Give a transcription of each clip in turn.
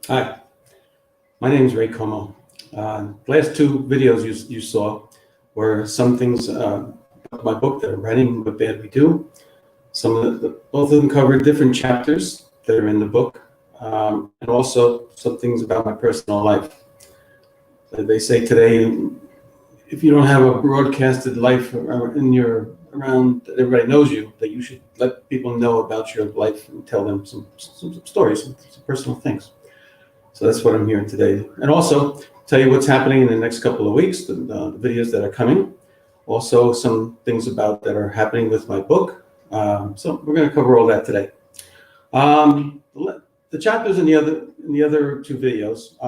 Hi, my name is Ray Como. Last two videos you saw were some things of my book that I'm writing, What Bad We Do. Both of them cover different chapters that are in the book, and also some things about my personal life. They say today, if you don't have a broadcasted life around that everybody knows you, that you should let people know about your life and tell them some stories, some personal things. So that's what I'm hearing today. And also tell you what's happening in the next couple of weeks, the videos that are coming. Also some things that are happening with my book. So we're going to cover all that today. The chapters in the other two videos,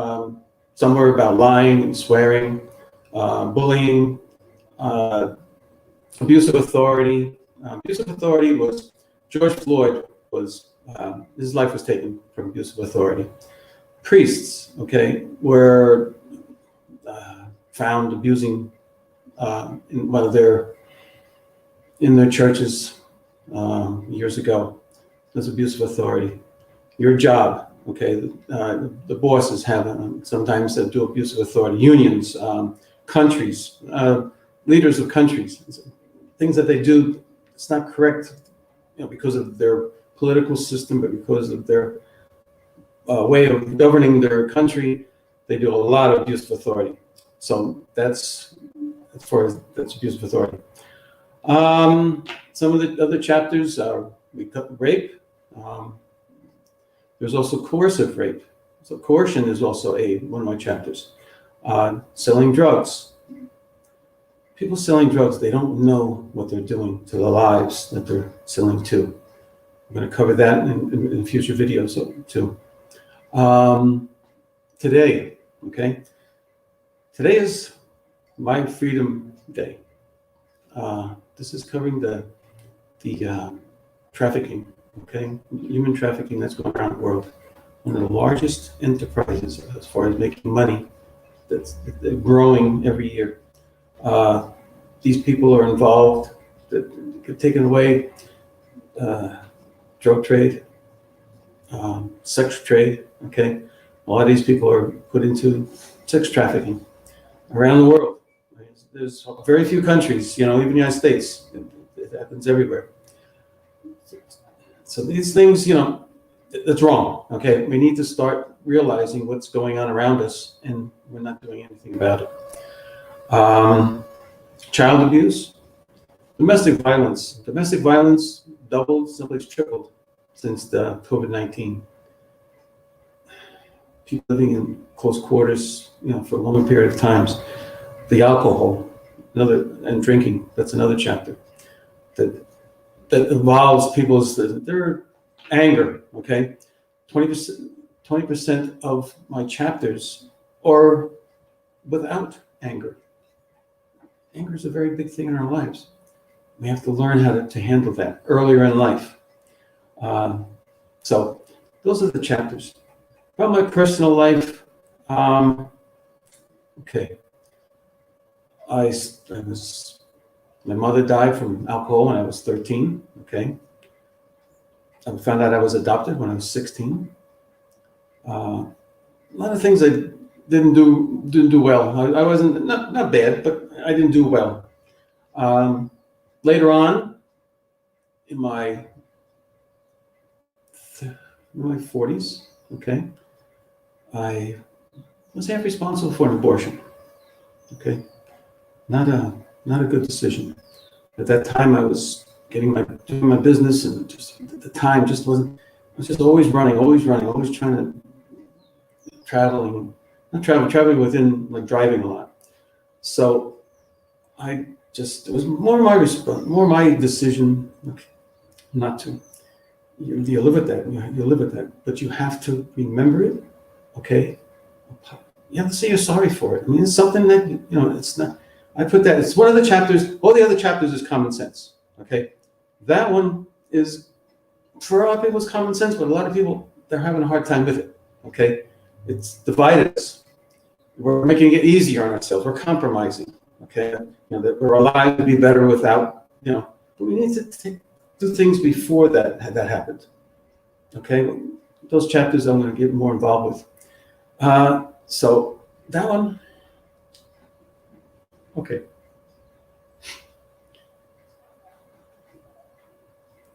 some were about lying and swearing, bullying, abuse of authority. Abuse of authority was George Floyd his life was taken from abuse of authority. Priests, were found abusing in their churches years ago. That's abuse of authority. Your job, the bosses sometimes do abuse of authority. Unions, countries, leaders of countries, things that they do, it's not correct, because of their political system, but because of their way of governing their country, they do a lot of abuse of authority. So that's abuse of authority. Some of the other chapters we cut rape. There's also coercive rape. So coercion is also one of my chapters. Selling drugs. People selling drugs, they don't know what they're doing to the lives that they're selling to. I'm going to cover that in future videos too. Today is my Freedom Day. This is covering the trafficking, human trafficking that's going around the world. One of the largest enterprises as far as making money that's growing every year. These people are involved, that get taken away, drug trade, sex trade, A lot of these people are put into sex trafficking around the world. There's very few countries, even the United States, it happens everywhere. So these things, that's wrong, We need to start realizing what's going on around us, and we're not doing anything about it. Child abuse, domestic violence. Domestic violence doubled, someplace tripled since the COVID-19. People living in close quarters, for a longer period of times. The alcohol, and drinking, that's another chapter that involves their anger, 20% of my chapters are without anger. Anger is a very big thing in our lives. We have to learn how to handle that earlier in life. So those are the chapters. About my personal life, my mother died from alcohol when I was 13, I found out I was adopted when I was 16. A lot of things I didn't do well. I wasn't, not bad, but I didn't do well. Later on, in my 40s, I was half responsible for an abortion. Not a good decision. At that time, I was doing my business, and the time just wasn't. I was just always running, always trying to traveling within, driving a lot. So it was more my decision not to. You live with that. You live with that, but you have to remember it. You have to say you're sorry for it. I mean, it's something that it's not. I put that. It's one of the chapters. All the other chapters is common sense. That one is, for a lot of people, it's common sense, but a lot of people, they're having a hard time with it. It's divided us. We're making it easier on ourselves. We're compromising. That we're allowed to be better without. But we need to do things before that happened. Those chapters I'm going to get more involved with. So that one, okay.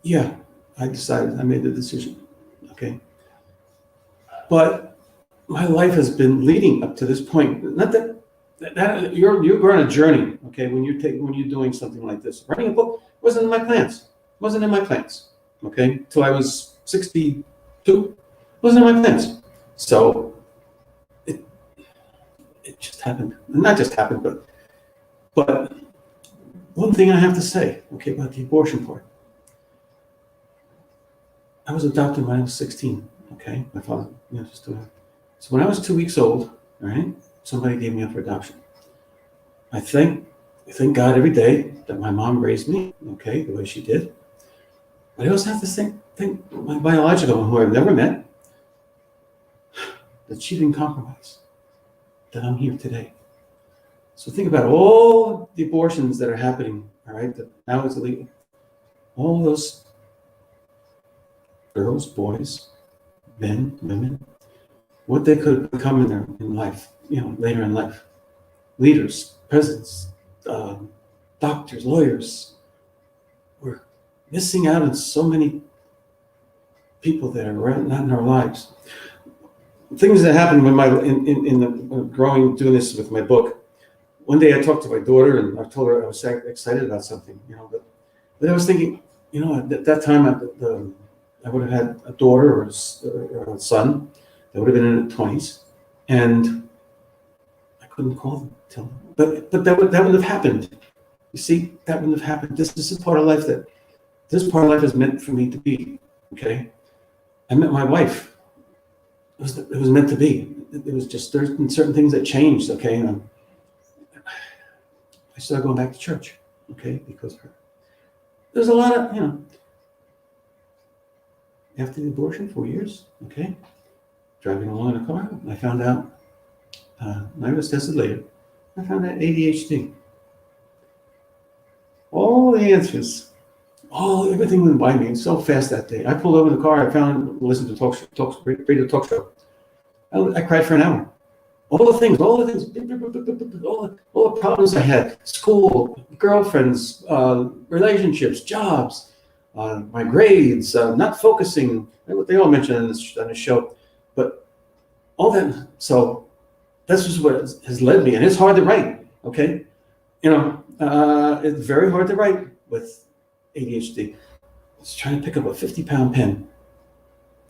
Yeah, I made the decision, okay? But my life has been leading up to this point. Not that you're on a journey, okay? When you're doing something like this, writing a book wasn't in my plans. Wasn't in my plans, okay? Till I was 62, wasn't in my plans. So it just happened. Not just happened, but one thing I have to say, okay, about the abortion part. I was adopted when I was 16, okay? My father, just doing it. So when I was 2 weeks old, all right, somebody gave me up for adoption. I thank God every day that my mom raised me, okay, the way she did. But I also have to think my biological mom, who I've never met, that she didn't compromise, that I'm here today. So think about all the abortions that are happening, all right, that now it's illegal. All those girls, boys, men, women, what they could have become in life, later in life. Leaders, presidents, doctors, lawyers. We're missing out on so many people that are not in our lives. Things that happened when in the doing this with my book. One day I talked to my daughter and I told her I was excited about something, but I was thinking, at that time I would have had a daughter or a son that would have been in their 20s, and I couldn't call them, tell them. But that wouldn't have happened. You see, that wouldn't have happened. This is a part of life is meant for me to be. Okay, I met my wife. It was meant to be. It was just there's been certain things that changed. Okay, and I started going back to church. Okay, because of her. There's a lot of after the abortion, 4 years. Okay, driving along in a car, I found out. I was tested later. I found out ADHD. All the answers, everything went by me so fast that day. I pulled over in the car. I listened to radio talk show. I cried for an hour. All the things, all the problems I had: school, girlfriends, relationships, jobs, my grades, not focusing. They all mentioned on the show, but all that. So that's just what has led me, and it's hard to write. Okay, it's very hard to write with ADHD. It's trying to pick up a 50-pound pen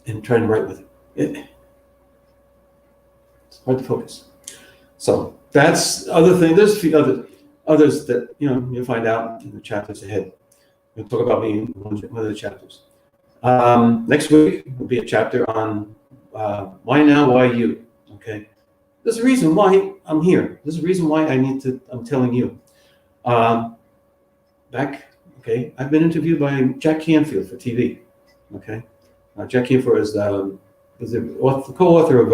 and trying to write with it. It's hard to focus. So that's other thing. There's a few others that you'll find out in the chapters ahead. We'll talk about me in one of the chapters. Next week will be a chapter on why now, why you. Okay, there's a reason why I'm here. There's a reason why I'm telling you. I've been interviewed by Jack Canfield for TV. Okay, Jack Canfield is the co-author of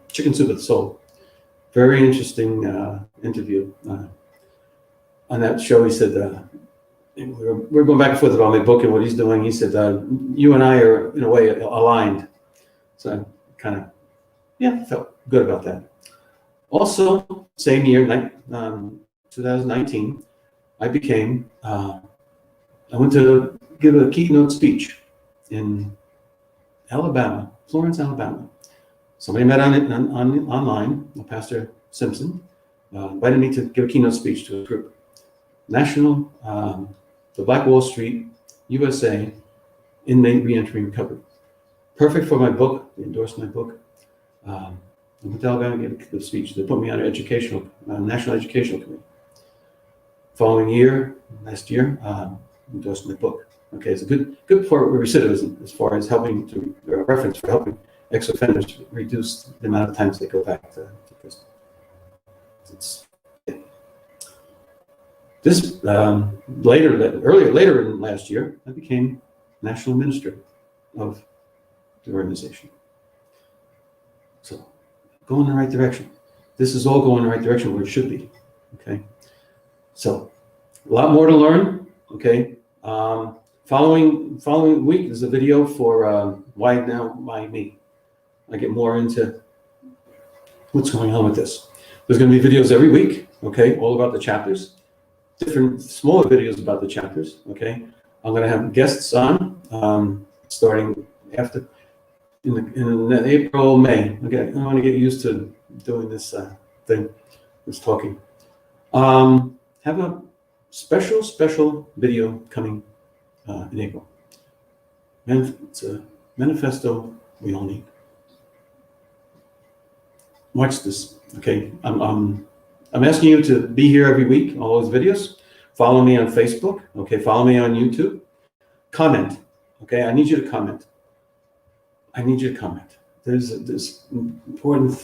Chicken Soup with Soul. Very interesting interview. On that show, he said, we're going back and forth about my book and what he's doing. He said, you and I are, in a way, aligned. So I kind of, felt good about that. Also, same year, 2019, I went to give a keynote speech in Alabama, Florence, Alabama. Somebody met online, Pastor Simpson, invited me to give a keynote speech to a group. National, the Black Wall Street, USA, Inmate Reentry Recovery. Perfect for my book. They endorsed my book. I went to Alabama and gave the speech. They put me on an National Educational Committee. Following year, last year, endorsed my book. Okay, it's a good for recidivism as far as helping to reference for helping ex-offenders to reduce the amount of times they go back to prison. This later in last year, I became national administrator of the organization. So, go in the right direction. This is all going in the right direction where it should be. Okay. So, a lot more to learn. Okay. Following week is a video for why now, why me. I get more into what's going on with this. There's going to be videos every week, okay, all about the chapters, different smaller videos about the chapters, okay. I'm going to have guests on starting after in April, May. Okay, I want to get used to doing this thing, this talking. Have a special video coming in April. It's a manifesto we all need. Watch this, okay? I'm asking you to be here every week, all those videos. Follow me on Facebook, okay? Follow me on YouTube. Comment, okay? I need you to comment. I need you to comment. There's important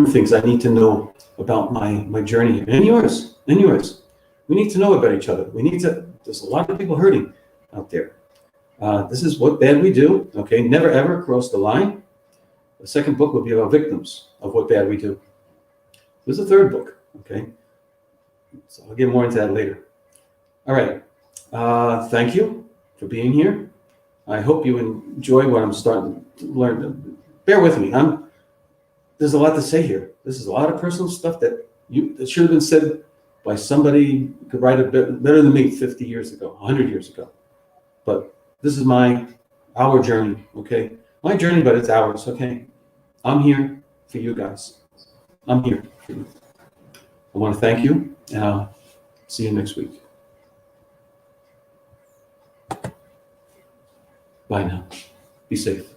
things I need to know about my journey and yours, and yours. We need to know about each other. There's a lot of people hurting out there. This is what bad we do, okay? Never ever cross the line. The second book will be about victims of what bad we do. There's a third book, okay? So I'll get more into that later. All right, thank you for being here. I hope you enjoy what I'm starting to learn. Bear with me, there's a lot to say here. This is a lot of personal stuff that should have been said by somebody who could write a bit better than me 50 years ago, 100 years ago. But this is our journey, okay? My journey, but it's ours, okay? I'm here for you guys. I'm here for you. I want to thank you, and I'll see you next week. Bye now. Be safe.